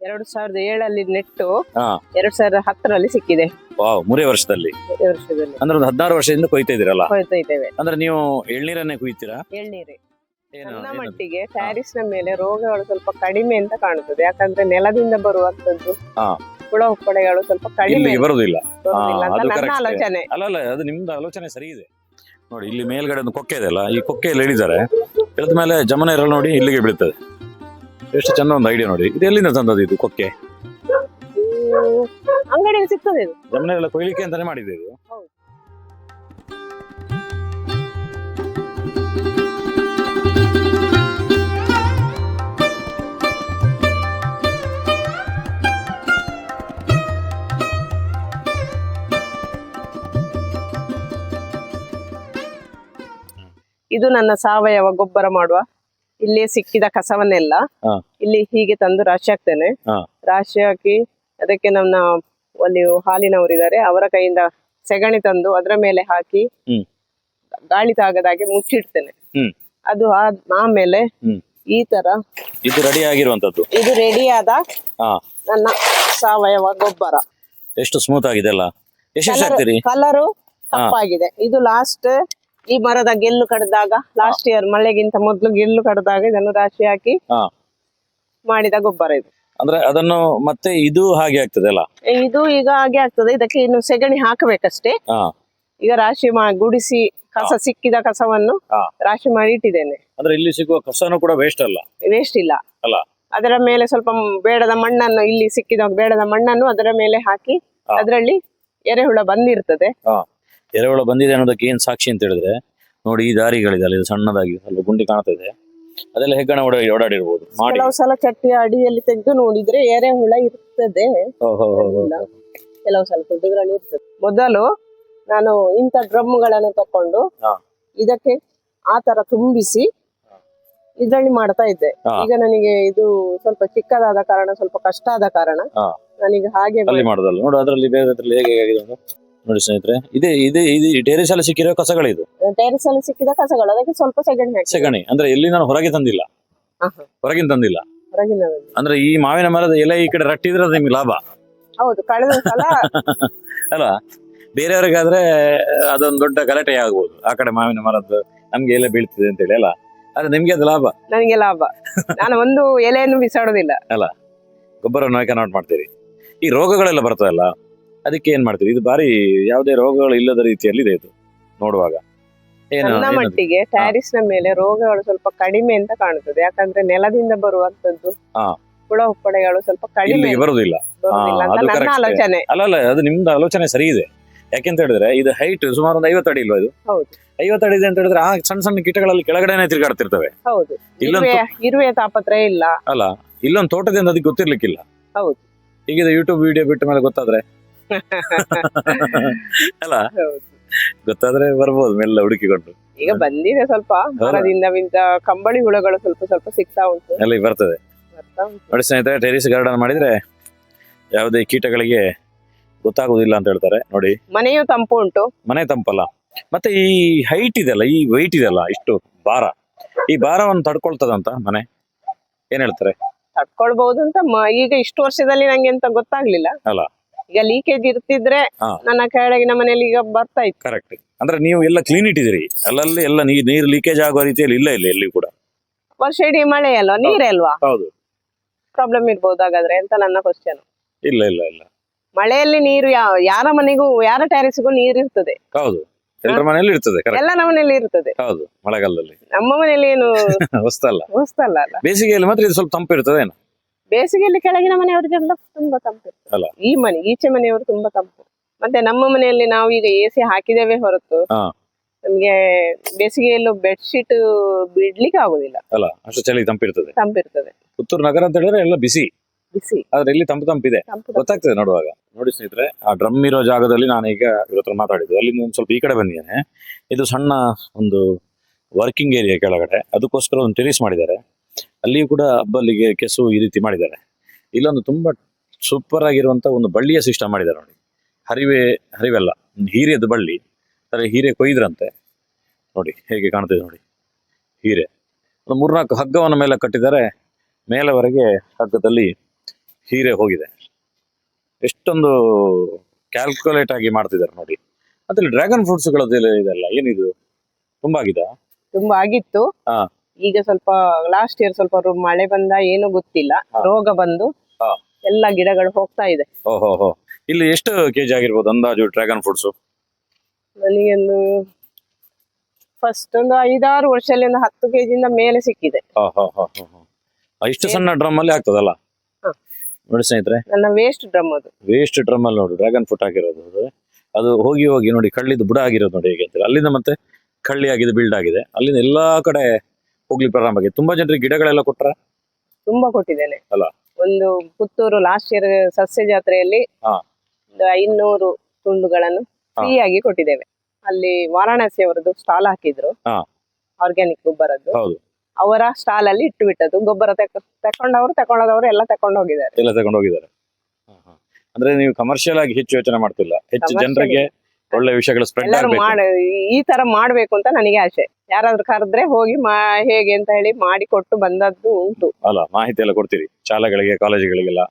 2007 ನೆಟ್ಟು ಹಾ 2010 ಸಿಕ್ಕಿದೆ. ವಾವ್, 3 ವರ್ಷದಲ್ಲಿ. 3 ವರ್ಷದಲ್ಲಿ ಅಂದ್ರೆ ಒಂದು 16 ವರ್ಷದಿಂದ ಕೊಯ್ತಾ ಇದೀರಲ್ಲ. ಕೊಯ್ತಾ ಇದ್ದೇವೆ. ಅಂದ್ರೆ ನೀವು ಎಳ್ನೀರನ್ನೇ ಕುಯ್ತೀರಾ? ಎಳ್ನೀರೇ. ಏನು ನನ್ನ ಏನು? ಮಟ್ಟಿಗೆ ಟ್ಯಾರಿಸ್ ನ ಮೇಲೆ ರೋಗಗಳು ಸ್ವಲ್ಪ ಕಡಿಮೆ ಅಂತ ಕಾಣುತ್ತದೆ. ಯಾಕಂದ್ರೆ ನೆಲದಿಂದ ಬರುವಂತದ್ದು ಹಾ. ಹುಳ ಹುಪ್ಪಡೆಗಳು ಸ್ವಲ್ಪ ಕಡಿಮೆ ಇಲ್ಲಿಗೆ ಬರುದಿಲ್ಲ. ಬರುವುದಿಲ್ಲ ಅಂತ ಅದು ನನ್ನ correct. ಆಲೋಚನೆ. ಅಲ್ಲ, ಅದು ನಿಮ್ದು ಆಲೋಚನೆ ಸರಿ ಇದೆ. ನೋಡಿ, ಇಲ್ಲಿ ಮೇಲ್ಗಡೆ ಒಂದು ಕೊಕ್ಕೆ ಇದೆ ಅಲ್ಲ, ಈ ಕೊಕ್ಕೆಯಲ್ಲಿ ಎಳಿತಾರೆ. ಇಳಿದ ಮೇಲೆ ಜಮನ ಇರಲ್ಲ ನೋಡಿ, ಇಲ್ಲಿಗೆ ಬೀಳ್ತದೆ. ಎಷ್ಟು ಚಂದ ಒಂದು ಐಡಿಯಾ ನೋಡಿ. ಇದು ಎಲ್ಲಿಂದ ತಂದದ್ದು ಇದು ಕೊಕ್ಕೆ? ಅಂಗಡಿಯಲ್ಲಿ ಸಿಗ್ತದೆ ಇದು. ಜಮನ ಎಲ್ಲ ಕೊಯ್ಲಿಕ್ಕೆ ಅಂತಾನೆ ಮಾಡಿದೆ ಇದು. ಹೌದು. ಇದು ನನ್ನ ಸಾವಯವ ಗೊಬ್ಬರ ಮಾಡುವ. ಇಲ್ಲಿ ಸಿಕ್ಕಿದ ಕಸವನ್ನೆಲ್ಲ ಹಾ. ಇಲ್ಲಿ ಹೀಗೆ ತಂದು ರಾಶಿ ಹಾಕ್ತೇನೆ. ಹಾ. ರಾಶಿ ಹಾಕಿ ಅದಕ್ಕೆ ನನ್ನ ಅಲ್ಲಿ ಹಾಲಿನವರಿದ್ದಾರೆ, ಅವರ ಕೈಯಿಂದ ಸೆಗಣಿ ತಂದು ಅದರ ಮೇಲೆ ಹಾಕಿ ಹ್ಮ್. ಗಾಳಿ ತಾಗದಾಗೆ ಮುಚ್ಚಿಡ್ತೇನೆ. ಹ್ಮ್. ಅದು ಆಮೇಲೆ ಹ್ಮ್. ಈ ತರ ಇದು ರೆಡಿ ಆಗಿರುವಂತದ್ದು. ಇದು ರೆಡಿಯಾದ ಹಾ. ನನ್ನ ಸಾವಯವ ಗೊಬ್ಬರ. ಎಷ್ಟು ಸ್ಮೂತ್ ಆಗಿದೆ ಅಲ್ಲ. ಎಷ್ಟು ಹಾಕ್ತೀರಿ? ಕಲರು ಕಪ್ಪಾಗಿದೆ. ಇದು ಲಾಸ್ಟ್ ಈ ಮರದ ಗೆಲ್ಲು ಕಡ್ದಾಗ, ಲಾಸ್ಟ್ ಇಯರ್ ಮಳೆಗಿಂತ ಮೊದಲು ಗೆಲ್ಲು ಕಡ್ದಾಗ ಇದನ್ನು ರಾಶಿ ಹಾಕಿ ಹಾ. ಮಾಡಿದ ಗೊಬ್ಬರ ಇದು. ಅಂದ್ರೆ ಅದನ್ನು ಮತ್ತೆ ಇದು ಹಾಗೆ ಆಗ್ತದೆ ಅಲ್ಲ? ಇದು ಈಗ ಹಾಗೆ ಆಗ್ತದೆ. ಇದಕ್ಕೆ ಇನ್ನು ಸೆಗಣಿ ಹಾಕಬೇಕಷ್ಟೇ. ಹಾ. ಈಗ ರಾಶಿ ಗುಡಿಸಿ ಕಸ ಸಿಕ್ಕಿದ ಕಸವನ್ನು ಹಾ. ರಾಶಿ ಮಾಡಿ ಇಟ್ಟಿದ್ದೇನೆ. ಅಂದ್ರೆ ಇಲ್ಲಿ ಸಿಗುವ ಕಸನು ಕೂಡ ವೇಸ್ಟ್ ಅಲ್ಲ ವೇಸ್ಟ್ ಇಲ್ಲ ಅಲ್ಲ? ಅದರ ಮೇಲೆ ಸ್ವಲ್ಪ ಬೇಡದ ಮಣ್ಣನ್ನು, ಇಲ್ಲಿ ಸಿಕ್ಕಿದ ಬೇಡದ ಮಣ್ಣನ್ನು ಅದರ ಮೇಲೆ ಹಾಕಿ ಅದರಲ್ಲಿ ಎರೆಹುಳ ಬಂದಿರ್ತದೆ. ಹಾ. ಎರೆಹುಳ ಬಂದಿದೆ ಅನ್ನೋದಕ್ಕೆ ಏನ್ ಸಾಕ್ಷಿ ಅಂತ ಹೇಳಿದ್ರೆ, ನೋಡಿ ಈ ದಾರಿಗಳಿದೆ, ಇದು ಸಣ್ಣದಾಗಿ ಸ್ವಲ್ಪ ಗುಂಡಿ ಕಾಣ್ತಾ ಇದೆ, ಅದೆಲ್ಲ ಹೆಗ್ಗಣ ಓಡಾಡಿರ್ಬೋದು ಮಾಡಿ. ಕೆಲವು ಸಲ ಚಟ್ಟಿಯ ಅಡಿಯಲ್ಲಿ ತೆಗೆದು ನೋಡಿದ್ರೆ ಎರೆಹುಳ ಇರ್ತದೆ. ಕೆಲವು ಸಲ ದೊಡ್ಡದ್ರಲ್ಲಿ ಇರ್ತದೆ. ಮೊದಲು ನಾನು ಇಂಥ ಡ್ರಮ್ಗಳನ್ನು ತಕೊಂಡು ಇದಕ್ಕೆ ಆ ತರ ತುಂಬಿಸಿ ಇದರಲ್ಲಿ ಮಾಡ್ತಾ ಇದ್ದೆ. ಈಗ ನನಗೆ ಇದು ಸ್ವಲ್ಪ ಚಿಕ್ಕದಾದ ಕಾರಣ, ಸ್ವಲ್ಪ ಕಷ್ಟ ಆದ ಕಾರಣ ನಾನೀಗ ಹಾಗೆ ಮಾಡೋದಲ್ಲ. ನೋಡಿ ಅದರಲ್ಲಿ ಹೇಗೆ ಆಗಿದೆ ನೋಡಿ ಸ್ನೇಹಿತರೆ. ಇದೇ ಇದೇ ಇದು ಟೆರೇಸ್ ಅಲ್ಲಿ ಸಿಕ್ಕಿರೋ ಕಸಗಳಿದು. ಟೆರೇಸ್ ಅಲ್ಲಿ ಸಿಕ್ಕಿದ ಕಸಗಳು. ಅದಕ್ಕೆ ಸ್ವಲ್ಪ ಸೆಗಣಿ ಹಾಕಿ. ಸೆಗಣಿ ಅಂದ್ರೆ ಎಲ್ಲಿ ನಾನು ಹೊರಗೆ ತಂದಿಲ್ಲ, ಹೊರಗಿನ ತಂದಿಲ್ಲ. ಅಂದ್ರೆ ಈ ಮಾವಿನ ಮರದ ಎಲೆ ಈ ಕಡೆ ರಟ್ಟಿದ್ರೆ ಅದು ನಿಮ್ಗೆ ಲಾಭ. ಹೌದು, ಕಳೆದ ಸಲ ಅಲ್ಲ, ಬೇರೆಯವ್ರಿಗಾದ್ರೆ ಅದೊಂದು ದೊಡ್ಡ ಗಲಾಟೆ ಆಗ್ಬೋದು. ಆ ಕಡೆ ಮಾವಿನ ಮರದ್ದು ನಮ್ಗೆ ಎಲೆ ಬೀಳ್ತಿದೆ ಅಂತ ಹೇಳಿ ಅಲ್ಲ, ಆದ್ರೆ ನಿಮ್ಗೆ ಅದು ಲಾಭ. ನನಗೆ ಲಾಭ. ನಾನು ಒಂದು ಎಲೆಯನ್ನು ಬಿಸಾಡೋದಿಲ್ಲ ಅಲ್ಲ, ಗೊಬ್ಬರವನ್ನು ಕನ್ವರ್ಟ್ ಮಾಡ್ತೀರಿ. ಈ ರೋಗಗಳೆಲ್ಲ ಬರ್ತದಲ್ಲ, ಅದಕ್ಕೆ ಏನ್ ಮಾಡ್ತೀರಿ? ಇದು ಬಾರಿ ಯಾವುದೇ ರೋಗಗಳು ಇಲ್ಲದ ರೀತಿಯಲ್ಲಿ ಇದೆ ಇದು ನೋಡುವಾಗ. ನನ್ನ ಮಟ್ಟಿಗೆ ಟ್ಯಾರಿಸ್ ನ ಮೇಲೆ ರೋಗಗಳು ಸ್ವಲ್ಪ ಕಡಿಮೆ ಅಂತ ಕಾಣುತ್ತದೆ. ಯಾಕಂದ್ರೆ ನೆಲದಿಂದ ಬರುವಂತದ್ದು ಹುಳ ಹುಪ್ಪಡೆಗಳು ಸ್ವಲ್ಪ ಕಡಿಮೆ ಬರುದಿಲ್ಲ ಅಂತ ನನ್ನ ಆಲೋಚನೆ. ಅಲ್ಲ, ಅದು ನಿಮ್ದು ಆಲೋಚನೆ ಸರಿ ಇದೆ. ಯಾಕೆಂತ ಹೇಳಿದ್ರೆ ಇದು ಹೈಟ್ ಸುಮಾರು ಒಂದು 50 ಅಡಿ ಇಲ್ವಾ ಇದು? ಹೌದು, 50 ಅಡಿ ಇದೆ ಅಂತ ಹೇಳಿದ್ರೆ ಆ ಸಣ್ಣ ಸಣ್ಣ ಕೀಟಗಳಲ್ಲಿ ಕೆಳಗಡೆನೆ ತಿರುಗಾಡ್ತಿರ್ತವೆ. ಹೌದು, ಇರುವೆ ತಾಪತ್ರ ಇಲ್ಲ ಅಲ್ಲ. ಇಲ್ಲೊಂದು ತೋಟದಿಂದ ಅದಕ್ಕೆ ಗೊತ್ತಿರ್ಲಿಕ್ಕಿಲ್ಲ. ಹೌದು, ಈಗ ಯೂಟ್ಯೂಬ್ ವಿಡಿಯೋ ಬಿಟ್ಟ ಮೇಲೆ ಗೊತ್ತಾದ್ರೆ ಅಲ್ಲ, ಗೊತ್ತಾದ್ರೆ ಬರ್ಬೋದು ಮೆಲ್ಲ ಹುಡುಕಿಕೊಂಡು. ಈಗ ಬಂದಿದೆ ಸ್ವಲ್ಪ ಮರದಿಂದ ಕಂಬಳಿ ಹುಳಗಳು ಸ್ವಲ್ಪ ಸ್ವಲ್ಪ ಸಿಗ್ತಾ ಉಂಟು. ಎಲ್ಲ ಬರ್ತದೆ ನೋಡಿ ಸ್ನೇಹಿತರೆ. ಟೆರೇಸ್ ಗಾರ್ಡನ್ ಮಾಡಿದ್ರೆ ಯಾವುದೇ ಕೀಟಗಳಿಗೆ ಗೊತ್ತಾಗುದಿಲ್ಲ ಅಂತ ಹೇಳ್ತಾರೆ. ನೋಡಿ, ಮನೆಯೂ ತಂಪು ಉಂಟು. ಮನೆ ತಂಪಲ್ಲ, ಮತ್ತೆ ಈ ಹೈಟ್ ಇದೆಲ್ಲ, ಈ ವೈಟ್ ಇದೆಲ್ಲ, ಇಷ್ಟು ಭಾರ, ಈ ಭಾರವನ್ನು ತಡ್ಕೊಳ್ತದಂತ ಮನೆ ಏನ್ ಹೇಳ್ತಾರೆ? ತಡ್ಕೊಳ್ಬಹುದು ಅಂತ. ಈಗ ಇಷ್ಟು ವರ್ಷದಲ್ಲಿ ನಂಗೆ ಅಂತ ಗೊತ್ತಾಗ್ಲಿಲ್ಲ ಅಲ್ಲ. ಈಗ ಲೀಕೇಜ್ ಇರ್ತಿದ್ರೆ ನನ್ನ ಕೆಳಗಿನ ಮನೆಯಲ್ಲಿ ಈಗ ಬರ್ತಾ ಇತ್ತು. ಕರೆಕ್ಟ್. ಅಂದ್ರೆ ನೀವು ಎಲ್ಲ ಕ್ಲೀನ್ ಇಟ್ಟಿದ್ದೀರಿ, ಅಲ್ಲಲ್ಲಿ ಎಲ್ಲ ನೀರು ಲೀಕೇಜ್ ಆಗುವ ರೀತಿಯಲ್ಲಿ ಇಲ್ಲ ಎಲ್ಲಿ ಕೂಡ. ವರ್ಷ ಇಡೀ ಮಳೆ ಅಲ್ವಾ, ನೀರೇ ಅಲ್ವಾ? ಹೌದು. ಪ್ರಾಬ್ಲಮ್ ಇರ್ಬೋದು ಹಾಗಾದ್ರೆ ಅಂತ ನನ್ನ ಕ್ವಶನ್. ಇಲ್ಲ ಇಲ್ಲ ಇಲ್ಲ, ಮಳೆಯಲ್ಲಿ ನೀರು ಯಾರ ಮನೆಗೂ ಯಾರ ಟ್ಯಾರಿಸ್ಗೂ ನೀರು ಇರ್ತದೆ. ಹೌದು, ಎಲ್ಲರ ಮನೆಯಲ್ಲಿ ಇರ್ತದೆ. ಎಲ್ಲ ನಮ್ಮ ಮನೆಯಲ್ಲಿ ಇರ್ತದೆ. ಹೌದು, ಮಳೆಗಾಲದಲ್ಲಿ. ನಮ್ಮ ಮನೆಯಲ್ಲಿ ಏನು ಹೊಸ್ತಲ್ಲ ಅಲ್ಲ. ಬೇಸಿಗೆಯಲ್ಲಿ ಮಾತ್ರ ಇದು ಸ್ವಲ್ಪ ತಂಪು ಇರ್ತದೆ. ಏನು ಬೇಸಿಗೆಯಲ್ಲಿ ಕೆಳಗಿನ ಮನೆಯವರಿಗೆಲ್ಲ ತುಂಬಾ ತಂಪು ಅಲ್ಲ, ಈ ಮನೆ ಈಚೆ ಮನೆಯವರು ತುಂಬಾ ತಂಪು. ಮತ್ತೆ ನಮ್ಮ ಮನೆಯಲ್ಲಿ ನಾವು ಈಗ AC ಹಾಕಿದ್ದೇವೆ ಹೊರತು ನಮ್ಗೆ ಬೇಸಿಗೆಯಲ್ಲೂ ಬೆಡ್ಶೀಟ್ ಬಿಡ್ಲಿಕ್ಕೆ ಆಗುದಿಲ್ಲ ಅಲ್ಲ, ಅಷ್ಟು ಚಳಿ ತಂಪಿರ್ತದೆ. ತಂಪಿರ್ತದೆ. ಪುತ್ತೂರು ನಗರ ಅಂತ ಹೇಳಿದ್ರೆ ಎಲ್ಲ ಬಿಸಿ ಬಿಸಿ, ಆದ್ರೆ ಇಲ್ಲಿ ತಂಪಿದೆ, ಗೊತ್ತಾಗ್ತದೆ ನೋಡುವಾಗ. ನೋಡಿ ಸ್ನೇಹಿತರೆ, ಆ ಡ್ರಮ್ ಇರೋ ಜಾಗದಲ್ಲಿ ನಾನು ಈಗ ಇವ್ರ ಹತ್ರ ಮಾತಾಡಿದ್ದು, ಅಲ್ಲಿ ಒಂದು ಸ್ವಲ್ಪ ಈ ಕಡೆ ಬಂದಿದ್ದೇನೆ. ಇದು ಸಣ್ಣ ಒಂದು ವರ್ಕಿಂಗ್ ಏರಿಯಾ ಕೆಳಗಡೆ, ಅದಕ್ಕೋಸ್ಕರ ಒಂದು ಟೆರೇಸ್ ಮಾಡಿದ್ದಾರೆ. ಅಲ್ಲಿಯೂ ಕೂಡ ಹಬ್ಬಲ್ಲಿಗೆ ಕೆಸು ಈ ರೀತಿ ಮಾಡಿದ್ದಾರೆ. ಇಲ್ಲೊಂದು ತುಂಬಾ ಸೂಪರ್ ಆಗಿರುವಂತ ಒಂದು ಬಳ್ಳಿಯ ಸಿಸ್ಟಮ್ ಮಾಡಿದ್ದಾರೆ ನೋಡಿ. ಹರಿವೆಲ್ಲ ಹೀರೆದು ಬಳ್ಳಿ, ಹೀರೆ ಕೊಯ್ದ್ರಂತೆ. ನೋಡಿ ಹೇಗೆ ಕಾಣ್ತಿದೆ ನೋಡಿ, ಹೀರೆ ಒಂದು 3-4 ಹಗ್ಗವನ್ನು ಮೇಲೆ ಕಟ್ಟಿದ್ದಾರೆ. ಮೇಲೆವರೆಗೆ ಹಗ್ಗದಲ್ಲಿ ಹೀರೆ ಹೋಗಿದೆ. ಎಷ್ಟೊಂದು ಕ್ಯಾಲ್ಕುಲೇಟ್ ಆಗಿ ಮಾಡ್ತಿದ್ದಾರೆ ನೋಡಿ. ಅದ್ರಲ್ಲಿ ಡ್ರ್ಯಾಗನ್ ಫ್ರೂಟ್ಸ್ಗಳದ್ದೆಲ್ಲ ಇದೆಲ್ಲ ಏನಿದು ತುಂಬಾ ಆಗಿದಾ? ತುಂಬಾ ಆಗಿತ್ತು. ಹಾ. ಈಗ ಸ್ವಲ್ಪ ಲಾಸ್ಟ್ ಇಯರ್ ಸ್ವಲ್ಪ ಮಳೆ ಬಂದ ಏನು ಗೊತ್ತಿಲ್ಲ, ರೋಗ ಬಂದು ಹಾ. ಎಲ್ಲ ಗಿಡಗಳು ಹೋಗ್ತಾ ಇದೆ. ಓಹೋ. ಇಲ್ಲಿ ಎಷ್ಟು ಕೆಜಿ ಆಗಿರ್ಬೋದು ಅಂದಾಜು ಡ್ರ್ಯಾಗನ್ ಫ್ರೂಟ್ಸ್? ನನಗೊಂದು ಫಸ್ಟ್ ಒಂದು 5-6 ವರ್ಷದಲ್ಲಿ ಒಂದು 10 ಕೆಜಿಯಿಂದ ಮೇಲೆ ಸಿಕ್ಕಿದೆ. ಇಷ್ಟು ಸಣ್ಣ ಡ್ರಮ್ ಅಲ್ಲಿ ಆಗ್ತದಲ್ಲ? ಹ. ನೋಡಿ ಸ್ನೇಹಿತರೆ, ನನ್ನ ವೇಸ್ಟ್ ಡ್ರಮ್ ಅದು. ವೇಸ್ಟ್ ಡ್ರಮ್ ಅಲ್ಲಿ ನೋಡಿ ಡ್ರ್ಯಾಗನ್ ಫ್ರೂಟ್ ಹಾಕಿರೋದು. ಅದು ಹೋಗಿ ನೋಡಿ ಕಳ್ಳಿದ್ದು ಬುಡ ಆಗಿರೋದು ನೋಡಿ ಹೇಗೆ ಅಂತ. ಅಲ್ಲಿಂದ ಮತ್ತೆ ಕಳ್ಳಿ ಆಗಿದೆ, ಬಿಲ್ಡ್ ಆಗಿದೆ. ಅಲ್ಲಿಂದ ಎಲ್ಲಾ ಕಡೆ ಹೋಗ್ಲಿ ಪ್ರಾರಂಭ ಆಗಿದೆ. ತುಂಬಾ ಜನರಿಗೆ ಗಿಡಗಳೆಲ್ಲ ಕೊಟ್ರ? ತುಂಬಾ ಕೊಟ್ಟಿದ್ದೇನೆ ಅಲ್ಲ. ಒಂದು ಪುತ್ತೂರು ಲಾಸ್ಟ್ ಇಯರ್ ಸಸ್ಯ ಜಾತ್ರೆಯಲ್ಲಿ ಹಾ. ಒಂದು 500 ತುಂಡುಗಳನ್ನು ಫ್ರೀ ಆಗಿ ಕೊಟ್ಟಿದ್ದೇವೆ. ಅಲ್ಲಿ ವಾರಾಣಸಿ ಅವರದ್ದು ಸ್ಟಾಲ್ ಹಾಕಿದ್ರು, ಹಾ. ಆರ್ಗ್ಯಾನಿಕ್ ಗೊಬ್ಬರದ್ದು. ಹೌದು. ಅವರ ಸ್ಟಾಲ್ ಅಲ್ಲಿ ಇಟ್ಟು ಬಿಟ್ಟದ್ದು ಗೊಬ್ಬರ ತಕೊಂಡವರು ಎಲ್ಲ ತಕೊಂಡು ಹೋಗಿದ್ದಾರೆ. ಎಲ್ಲ ತಗೊಂಡು ಹೋಗಿದ್ದಾರೆ. ಅಂದ್ರೆ ನೀವು ಕಮರ್ಷಿಯಲ್ ಆಗಿ ಹೆಚ್ಚು ಯೋಚನೆ ಮಾಡ್ತಿಲ್ಲ, ಹೆಚ್ಚು Commercial ಜನರಿಗೆ ಒಳ್ಳೆ ವಿಷಯಗಳು ಸ್ಪ್ರೆಡ್ ಎಲ್ಲರೂ ಆಗಬೇಕು. ಈ ತರ ಮಾಡ್ಬೇಕು ಅಂತ ನನಗೆ ಆಸೆ. ಯಾರಾದ್ರೂ ಕರೆದ್ರೆ ಹೋಗಿ ಹೇಗೆ ಅಂತ ಹೇಳಿ ಮಾಡಿ ಕೊಟ್ಟು ಬಂದದ್ದು ಉಂಟು. ಅಲ್ಲ, ಮಾಹಿತಿ ಎಲ್ಲ ಕೊಡ್ತೀರಿ ಶಾಲೆಗಳಿಗೆ, ಕಾಲೇಜುಗಳಿಗೆಲ್ಲ.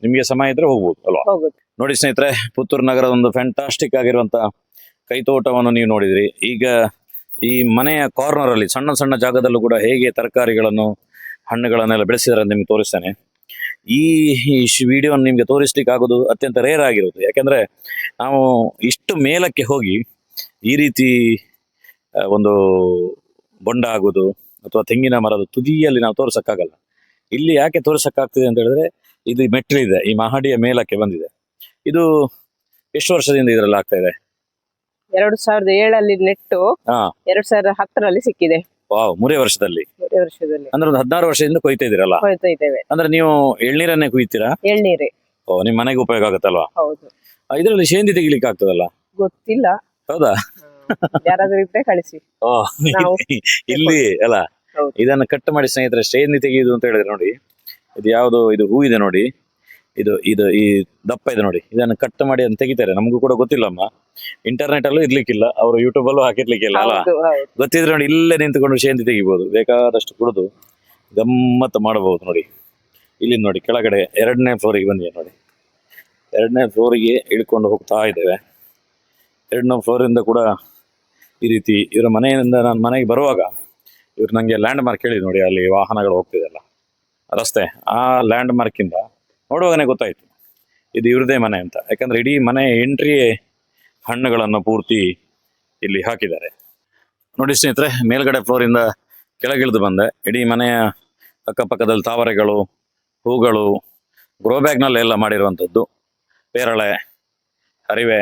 ನಿಮ್ಗೆ ಸಮಯ ಇದ್ರೆ ಹೋಗ್ಬೋದು ಅಲ್ವಾ? ಹೋಗುದು. ನೋಡಿ ಸ್ನೇಹಿತರೆ, ಪುತ್ತೂರು ನಗರದ ಒಂದು ಫ್ಯಾಂಟಾಸ್ಟಿಕ್ ಆಗಿರುವಂತ ಕೈತೋಟವನ್ನು ನೀವು ನೋಡಿದ್ರಿ. ಈಗ ಈ ಮನೆಯ ಕಾರ್ನರ್ ಅಲ್ಲಿ ಸಣ್ಣ ಸಣ್ಣ ಜಾಗದಲ್ಲೂ ಕೂಡ ಹೇಗೆ ತರಕಾರಿಗಳನ್ನು, ಹಣ್ಣುಗಳನ್ನೆಲ್ಲ ಬೆಳೆಸಿದಾರೆ ಅಂತ ನಿಮ್ಗೆ ತೋರಿಸ್ತೇನೆ. ಈ ವಿಡಿಯೋ ನಿಮ್ಗೆ ತೋರಿಸ್ಲಿಕ್ಕೆ ಆಗೋದು ಅತ್ಯಂತ ರೇರ್ ಆಗಿರುತ್ತೆ. ಯಾಕೆಂದ್ರೆ ನಾವು ಇಷ್ಟು ಮೇಲಕ್ಕೆ ಹೋಗಿ ಈ ರೀತಿ ಒಂದು ಬೊಂಡ ಆಗೋದು ಅಥವಾ ತೆಂಗಿನ ಮರದ ತುದಿಯಲ್ಲಿ ನಾವು ತೋರ್ಸಕ್ಕಾಗಲ್ಲ. ಇಲ್ಲಿ ಯಾಕೆ ತೋರ್ಸಕ್ಕಾಗ್ತಿದೆ ಅಂತ ಹೇಳಿದ್ರೆ, ಇದು ಮೆಟ್ಟಿಲಿದೆ, ಈ ಮಹಡಿಯ ಮೇಲಕ್ಕೆ ಬಂದಿದೆ. ಇದು ಎಷ್ಟು ವರ್ಷದಿಂದ ಇದರಲ್ಲಿ ಆಗ್ತಾ ಇದೆ? 2007 ನೆಟ್ಟು 2010 ಸಿಕ್ಕಿದೆ. ವಾವ್, 3 ವರ್ಷದಲ್ಲಿ. 3 ವರ್ಷದಲ್ಲಿ ಅಂದ್ರೆ ಒಂದು 16 ವರ್ಷದಿಂದ ಕೊಯ್ತಾ ಇದೀರಲ್ಲ? ಕೊಯ್ತಾ ಇದ್ದೇವೆ. ಅಂದ್ರೆ ನೀವು ಎಳ್ನೀರನ್ನೇ ಕುಯ್ತೀರಾ? ಎಳ್ನೀರೇ. ಓ, ನಿಮ್ ಮನೆಗೆ ಉಪಯೋಗ ಆಗುತ್ತಲ್ವಾ? ಹೌದು. ಇದರಲ್ಲಿ ಶೇಂದಿ ತೆಗಿಲಿಕ್ಕೆ ಆಗ್ತದಲ್ಲ? ಗೊತ್ತಿಲ್ಲ. ಹೌದಾ? ಯಾರಾದ್ರೂ ಇದ್ರೆ ಕಳಿಸಿ. ಓ, ನಾವು ಇಲ್ಲಿ ಅಲ್ಲ. ಹೌದು. ಇದನ್ನ ಕಟ್ ಮಾಡಿ ಸ್ನೇಹಿತರೆ, ಶೇಂದಿ ತೆಗೆಯುದು ಅಂತ ಹೇಳಿದ್ರೆ ನೋಡಿ, ಇದು ಯಾವ್ದು, ಇದು ಹೂ ಇದೆ ನೋಡಿ, ಇದು ಈ ದಪ್ಪ ಇದೆ ನೋಡಿ, ಇದನ್ನು ಕಟ್ ಮಾಡಿ ಅದನ್ನ ತೆಗಿತಾರೆ. ನಮಗೂ ಕೂಡ ಗೊತ್ತಿಲ್ಲಮ್ಮ, ಇಂಟರ್ನೆಟ್ ಅಲ್ಲೂ ಇರ್ಲಿಕ್ಕಿಲ್ಲ, ಅವರು ಯೂಟ್ಯೂಬ್ ಅಲ್ಲೂ ಹಾಕಿರ್ಲಿಕ್ಕಿಲ್ಲ ಅಲ್ಲ. ಹೌದು, ಹೌದು. ಗೊತ್ತಿದ್ರೆ ನೋಡಿ, ಇಲ್ಲೇ ನಿಂತ್ಕೊಂಡು ಶೇಂದಿ ತೆಗಿಬಹುದು, ಬೇಕಾದಷ್ಟು ಕುಡಿದು ಗಮ್ಮತ್ತು ಮಾಡಬಹುದು. ನೋಡಿ ಇಲ್ಲಿ ನೋಡಿ, ಕೆಳಗಡೆ 2ನೇ ಫ್ಲೋರಿಗೆ ಬಂದಿದೆ ನೋಡಿ. 2ನೇ ಫ್ಲೋರಿಗೆ ಇಳ್ಕೊಂಡು ಹೋಗ್ತಾ ಇದ್ದೇವೆ. 2ನೇ ಫ್ಲೋರಿಂದ ಕೂಡ ಈ ರೀತಿ ಇವರ ಮನೆಯಿಂದ ನಾನು ಮನೆಗೆ ಬರುವಾಗ ಇವ್ರು ನನಗೆ ಲ್ಯಾಂಡ್ ಮಾರ್ಕ್ ಹೇಳಿದ್ರು ನೋಡಿ, ಅಲ್ಲಿ ವಾಹನಗಳು ಹೋಗ್ತಿದೆಲ್ಲ ರಸ್ತೆ, ಆ ಲ್ಯಾಂಡ್ ಮಾರ್ಕಿಂದ ನೋಡುವಾಗನೇ ಗೊತ್ತಾಯ್ತು ಇದು ಇವ್ರದೇ ಮನೆ ಅಂತ. ಯಾಕಂದ್ರೆ ಇಡೀ ಮನೆ ಎಂಟ್ರಿಯೇ ಹಣ್ಣುಗಳನ್ನು ಪೂರ್ತಿ ಇಲ್ಲಿ ಹಾಕಿದ್ದಾರೆ. ನೋಡಿ ಸ್ನೇಹಿತರೆ, ಮೇಲ್ಗಡೆ ಫ್ಲೋರಿಂದ ಕೆಳಗಿಳಿದು ಬಂದೆ. ಇಡೀ ಮನೆಯ ಅಕ್ಕಪಕ್ಕದಲ್ಲಿ ತಾವರೆಗಳು, ಹೂಗಳು, ಗ್ರೋ ಬ್ಯಾಗ್ನಲ್ಲಿ ಎಲ್ಲ ಮಾಡಿರುವಂಥದ್ದು, ಪೇರಳೆ, ಹರಿವೆ,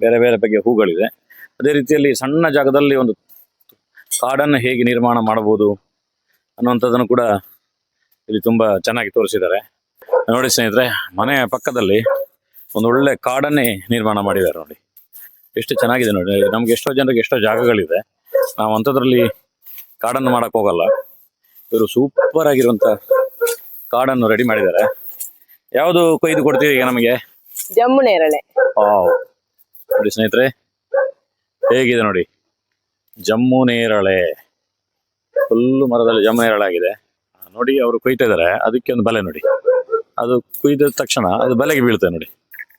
ಬೇರೆ ಬೇರೆ ಬಗೆಯ ಹೂಗಳಿದೆ. ಅದೇ ರೀತಿಯಲ್ಲಿ ಸಣ್ಣ ಜಾಗದಲ್ಲಿ ಒಂದು ಕಾಡನ್ನು ಹೇಗೆ ನಿರ್ಮಾಣ ಮಾಡಬಹುದು ಅನ್ನುವಂಥದ್ದನ್ನು ಕೂಡ ಇಲ್ಲಿ ತುಂಬ ಚೆನ್ನಾಗಿ ತೋರಿಸಿದ್ದಾರೆ. ನೋಡಿ ಸ್ನೇಹಿತರೆ, ಮನೆಯ ಪಕ್ಕದಲ್ಲಿ ಒಂದು ಒಳ್ಳೆ ಕಾಡನ್ನೇ ನಿರ್ಮಾಣ ಮಾಡಿದ್ದಾರೆ ನೋಡಿ, ಎಷ್ಟು ಚೆನ್ನಾಗಿದೆ ನೋಡಿ. ನಮ್ಗೆ ಎಷ್ಟೋ ಜನರಿಗೆ ಎಷ್ಟೋ ಜಾಗಗಳಿದೆ, ನಾವು ಅಂಥದ್ರಲ್ಲಿ ಕಾಡನ್ನು ಮಾಡಕ್ ಹೋಗಲ್ಲ. ಇವರು ಸೂಪರ್ ಆಗಿರುವಂತ ಕಾಡನ್ನು ರೆಡಿ ಮಾಡಿದ್ದಾರೆ. ಯಾವುದು ಕೊಯ್ದು ಕೊಡ್ತೀವಿ ಈಗ ನಮಗೆ? ಜಮ್ಮು ನೇರಳೆ. ನೋಡಿ ಸ್ನೇಹಿತರೆ, ಹೇಗಿದೆ ನೋಡಿ, ಜಮ್ಮು ನೇರಳೆ. ಫುಲ್ಲು ಮರದಲ್ಲಿ ಜಮ್ಮು ನೇರಳೆ ಆಗಿದೆ ನೋಡಿ. ಅವರು ಕೊಯ್ತಾ ಇದ್ದಾರೆ, ಅದಕ್ಕೆ ಒಂದು ಬಲೆ ನೋಡಿ, ಅದು ಕುಯ್ದ ತಕ್ಷಣ ಅದು ಬಲೆಗೆ ಬೀಳುತ್ತೆ ನೋಡಿ.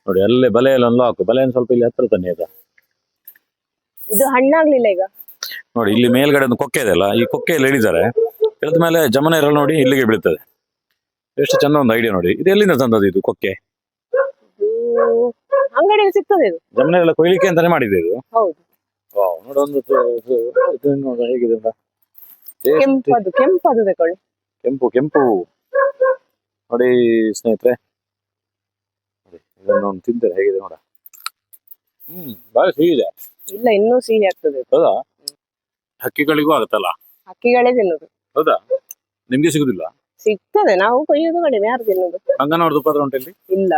ನೋಡಿ ಅಲ್ಲೇ ಬಲೆಯಲ್ಲಿ ಒಂದು ಲಾಕು, ಬಲೆಯನ್ನು ಸ್ವಲ್ಪ ಇಲ್ಲಿ ಹತ್ರ ತನ್ನಿ ಆಯ್ತಾ. ಇದು ಹಣ್ಣಾಗ್ಲಿಲ್ಲ ಈಗ ನೋಡಿ, ಇಲ್ಲಿ ಮೇಲ್ಗಡೆ ಒಂದು ಕೊಕ್ಕೆ ಇದೆ ಅಲ್ಲ, ಈ ಕೊಕ್ಕೆಯಲ್ಲಿ ಇಳಿತಾರೆ, ಇಳಿದ ಮೇಲೆ ಜಮ್ಮು ನೇರಳೆ ನೋಡಿ ಇಲ್ಲಿಗೆ ಬೀಳ್ತದೆ. ಎಷ್ಟು ಚಂದ ಒಂದು ಐಡಿಯಾ ನೋಡಿ. ಇದು ಎಲ್ಲಿಂದ ತಂದದ್ದು ಇದು ಕೊಕ್ಕೆ? ಅಂಗಡಿಯಲ್ಲಿ ಸಿಗ್ತದೆ ಇದು. ಜಮ್ಮು ನೇರಳೆ ಕೊಯ್ಲಿಕ್ಕೆ ಅಂತಾನೆ ಮಾಡಿದೆ ಇದು. ಹೌದು. ನೋಡಿ ಒಂದು ಹೇಗಿದೆ ಅಂತ. ಕೆಂಪದು ತಕೊಳ್ಳಿ. ಕೆಂಪು ನೋಡಿ ಸ್ನೇಹಿತರೆ, ಇದನ್ನು ತಿಂತಾರೆ ಹೇಗಿದೆ ನೋಡ. ಬಾಳ ಸಿಹಿ ಇದೆ. ಇಲ್ಲ, ಇನ್ನೂ ಸಿಹಿ ಆಗ್ತದೆ. ಹೌದಾ? ಹಕ್ಕಿಗಳಿಗೂ ಆಗುತ್ತಲ್ಲ? ಹಕ್ಕಿಗಳೇ ತಿನ್ನುದು. ಹೌದಾ? ನಿಮ್ಗೆ ಸಿಗುದಿಲ್ಲ? ಸಿಗ್ತದೆ, ನಾವು ಕೊಯ್ಯೋದು ಕಡಿಮೆ. ಯಾರು ತಿನ್ನುದು? ಅಂಗನವಾಡಿ ಉಪದ್ರ ಉಂಟಲ್ಲಿ? ಇಲ್ಲ,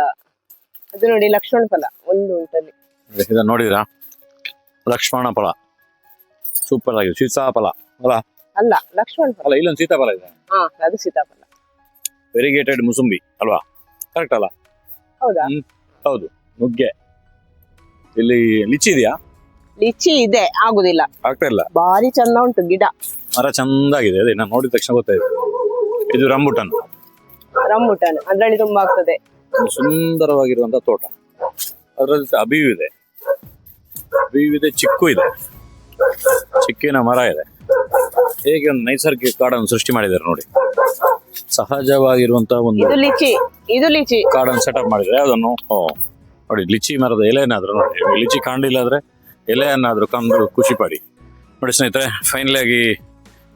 ಅದು ನೋಡಿ ಲಕ್ಷ್ಮಣ ಫಲ ಒಂದು ಉಂಟಲ್ಲಿ. ಇದನ್ನ ನೋಡಿದ್ರಾ? ಲಕ್ಷ್ಮಣ ಫಲ ಸೂಪರ್ ಆಗಿದೆ. ಸೀತಾಫಲ ಅಲ್ಲ? ಅಲ್ಲ, ಲಕ್ಷ್ಮಣ ಫಲ. ಅಲ್ಲ, ಇಲ್ಲೊಂದು ಸೀತಾಫಲ ಇದೆ. ಅದು ಸೀತಾಫಲ. ವೆರಿಗೇಟೆಡ್ ಮುಸುಂಬಿ ಅಲ್ವಾ? ಕರೆಕ್ಟ್ ಅಲ್ಲ? ಹೌದಾ? ಹೌದು. ನುಗ್ಗೆ. ಇಲ್ಲಿ ಲಿಚಿ ಇದೆಯಾ? ಲಿಚಿ ಇದೆ, ಆಗುದಿಲ್ಲ, ಆಗ್ತಾ ಇಲ್ಲ. ಭಾರಿ ಚಂದ ಉಂಟು ಗಿಡ, ಮರ ಚಂದಾಗಿದೆ. ಅದೇ ನಾನು ನೋಡಿದ ತಕ್ಷಣ ಗೊತ್ತಾಯ್ತು. ಇದು ರಂಬುಟನ್ ರಂಬುಟಾನ್ ಅದ್ರಲ್ಲಿ ತುಂಬಾ ಆಗ್ತದೆ. ಒಂದು ಸುಂದರವಾಗಿರುವಂತ ತೋಟ, ಅದರಲ್ಲಿ ಅಬಿಯು ಇದೆ, ಚಿಕ್ಕು ಇದೆ, ಚಿಕ್ಕಿನ ಮರ ಇದೆ. ಹೇಗೆ ಒಂದು ನೈಸರ್ಗಿಕ ಕಾಡನ್ನು ಸೃಷ್ಟಿ ಮಾಡಿದ್ದಾರೆ ನೋಡಿ. ಸಹಜವಾಗಿರುವಂತಹ ಒಂದು ಇದು ಲಿಚಿ ಕಾಡನ್ನು ಸೆಟಪ್ ಮಾಡಿದ್ರೆ ಅದನ್ನು ನೋಡಿ. ಲಿಚಿ ಮರದ ಎಲೆಯನ್ನಾದ್ರೂ ನೋಡಿ, ಲಿಚಿ ಕಾಣಲಿಲ್ಲ ಆದ್ರೆ ಎಲೆಯನ್ನಾದ್ರೂ ಕಂಡು ಖುಷಿ ಪಡಿ. ನೋಡಿ ಸ್ನೇಹಿತರೆ, ಫೈನಲ್ ಆಗಿ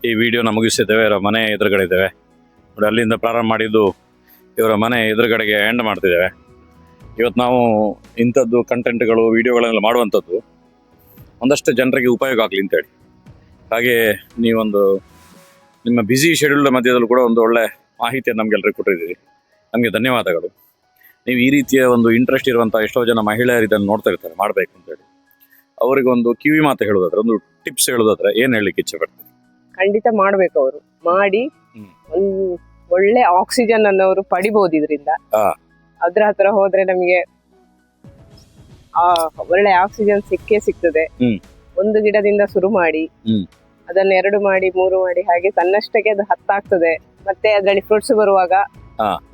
ಈ ವಿಡಿಯೋನ ಮುಗಿಸಿದ್ದೇವೆ. ಇವರ ಮನೆ ಎದುರುಗಡೆ ಇದ್ದೇವೆ ನೋಡಿ. ಅಲ್ಲಿಂದ ಪ್ರಾರಂಭ ಮಾಡಿದ್ದು ಇವರ ಮನೆ ಎದುರುಗಡೆಗೆ ಎಂಡ್ ಮಾಡ್ತಿದ್ದೇವೆ. ಇವತ್ತು ನಾವು ಇಂಥದ್ದು ಕಂಟೆಂಟ್ಗಳು ವಿಡಿಯೋಗಳನ್ನೆಲ್ಲ ಮಾಡುವಂಥದ್ದು ಒಂದಷ್ಟು ಜನರಿಗೆ ಉಪಯೋಗ ಆಗಲಿ ಅಂತೇಳಿ. ಹಾಗೆ ನೀವೊಂದು ನಿಮ್ಮ ಬ್ಯುಸಿ ಶೆಡ್ಯೂಲ್ನ ಮಧ್ಯದಲ್ಲೂ ಕೂಡ ಒಂದು ಒಳ್ಳೆ ಮಾಹಿತಿಯನ್ನು ನಮಗೆಲ್ಲರಿಗೂ ಕೊಟ್ಟಿದ್ದೀರಿ. ನಮಗೆ ಧನ್ಯವಾದಗಳು. ನೀವು ಈ ರೀತಿಯ ಒಂದು ಇಂಟ್ರೆಸ್ಟ್ ಇರುವಂಥ ಎಷ್ಟೋ ಜನ ಮಹಿಳೆಯರು ಇದನ್ನು ನೋಡ್ತಾ ಇರ್ತಾರೆ ಮಾಡಬೇಕು ಅಂತೇಳಿ. ಅವರಿಗೊಂದು ಕಿವಿ ಮಾತು ಹೇಳೋದಾದ್ರೆ, ಒಂದು ಟಿಪ್ಸ್ ಹೇಳೋದಾದ್ರೆ ಏನು ಹೇಳಲಿಕ್ಕೆ ಇಚ್ಛೆ ಪಡ್ತೀನಿ? ಖಂಡಿತ ಮಾಡ್ಬೇಕು. ಅವರು ಮಾಡಿ ಒಂದು ಒಳ್ಳೆ ಆಕ್ಸಿಜನ್ ಅನ್ನು ಅವರು ಪಡಿಬಹುದು ಇದರಿಂದ. ಅದ್ರ ಹತ್ರ ಹೋದ್ರೆ ನಮಗೆ ಒಳ್ಳೆ ಆಕ್ಸಿಜನ್ ಸಿಗ್ತದೆ. ಒಂದು ಗಿಡದಿಂದ ಶುರು ಮಾಡಿ ಅದನ್ನ 2 ಮಾಡಿ 3 ಮಾಡಿ ಹಾಗೆ ತನ್ನಷ್ಟಕ್ಕೆ ಅದು ಹತ್ತಾಗ್ತದೆ. ಮತ್ತೆ ಅದರಲ್ಲಿ ಫ್ರೂಟ್ಸ್ ಬರುವಾಗ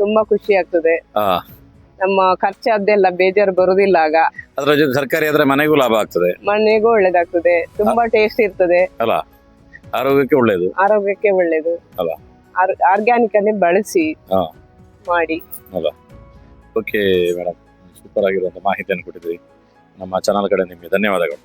ತುಂಬಾ ಖುಷಿ ಆಗ್ತದೆ. ನಮ್ಮ ಖರ್ಚಾದ್ದೆಲ್ಲ ಬೇಜಾರು ಬರುದಿಲ್ಲ ಆಗ. ಅದರ ಜೊತೆ ಸರ್ಕಾರಿ ಆದ್ರೆ ಮನೆಗೂ ಲಾಭ ಆಗ್ತದೆ, ಮನೆಗೂ ಒಳ್ಳೇದಾಗ್ತದೆ, ತುಂಬಾ ಟೇಸ್ಟ್ ಇರ್ತದೆ ಅಲ್ಲ, ಆರೋಗ್ಯಕ್ಕೆ ಒಳ್ಳೇದು ಅಲ್ಲ. ಆರ್ಗ್ಯಾನಿಕ್ ಅನ್ನೇ ಬಳಸಿ ಮಾಡಿ ಅಲ್ಲ. ಓಕೆ ಮೇಡಮ್, ಸೂಪರ್ ಆಗಿರುವಂತ ಮಾಹಿತಿಯನ್ನು ಕೊಟ್ಟಿದ್ರಿ. ನಮ್ಮ ಚಾನಲ್ ಕಡೆ ನಿಮಗೆ ಧನ್ಯವಾದಗಳು.